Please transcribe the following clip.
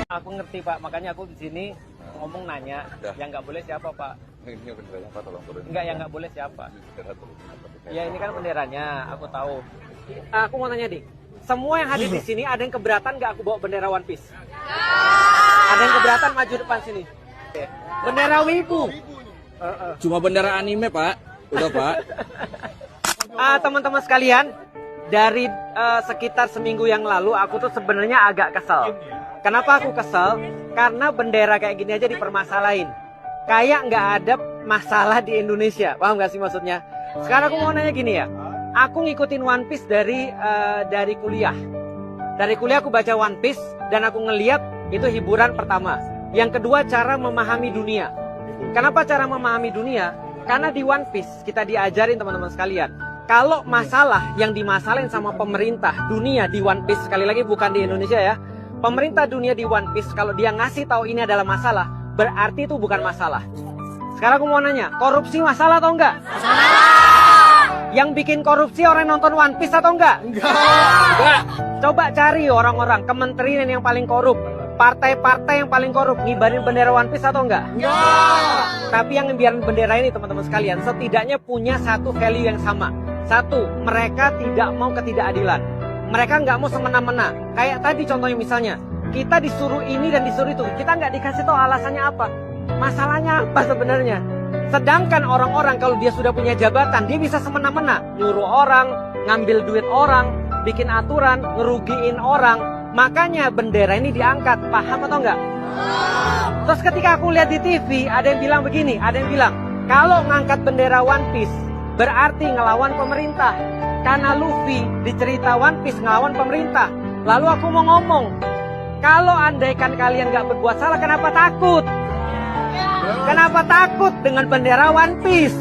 Aku ngerti Pak, makanya aku di sini ngomong nanya. Yang nggak boleh siapa Pak? Ini benderanya apa, tolong turun. Enggak, yang nggak boleh siapa? Ini bendera turun. Ya ini kan benderanya, aku tahu. Aku mau tanya dik, semua yang hadir di sini ada yang keberatan nggak aku bawa bendera One Piece? Ada yang keberatan maju depan sini? Bendera Wibu. Cuma bendera anime, Pak. Udah, Pak. Teman-teman sekalian, dari sekitar seminggu yang lalu aku tuh sebenarnya agak kesel. Kenapa aku kesel? Karena bendera kayak gini aja dipermasalahin. Kayak nggak ada masalah di Indonesia. Paham nggak sih maksudnya? Sekarang aku mau nanya gini ya. Aku ngikutin One Piece dari kuliah. Dari kuliah aku baca One Piece dan aku ngeliat itu hiburan pertama. Yang kedua, cara memahami dunia. Kenapa cara memahami dunia? Karena di One Piece kita diajarin teman-teman sekalian. Kalau masalah yang dimasalahin sama pemerintah dunia di One Piece, sekali lagi bukan di Indonesia ya. Pemerintah dunia di One Piece kalau dia ngasih tahu ini adalah masalah, berarti itu bukan masalah. Sekarang aku mau nanya, korupsi masalah atau enggak? Yang bikin korupsi orang nonton One Piece atau enggak? Enggak. Coba cari orang-orang kementerian yang paling korup, partai-partai yang paling korup, ngibarin bendera One Piece atau enggak? Tapi yang ngibarin bendera ini teman-teman sekalian, setidaknya punya satu value yang sama. Satu, mereka tidak mau ketidakadilan. Mereka nggak mau semena-mena. Kayak tadi contohnya misalnya, kita disuruh ini dan disuruh itu, kita nggak dikasih tahu alasannya apa. Masalahnya apa sebenarnya? Sedangkan orang-orang kalau dia sudah punya jabatan, dia bisa semena-mena. Nyuruh orang, ngambil duit orang, bikin aturan, ngerugiin orang. Makanya bendera ini diangkat, paham atau enggak? Terus ketika aku lihat di TV, ada yang bilang begini, ada yang bilang, kalau ngangkat bendera One Piece, berarti ngelawan pemerintah. Karena Luffy di cerita One Piece ngelawan pemerintah. Lalu aku mau ngomong, kalau andaikan kalian gak berbuat salah, kenapa takut? Kenapa takut dengan bendera One Piece?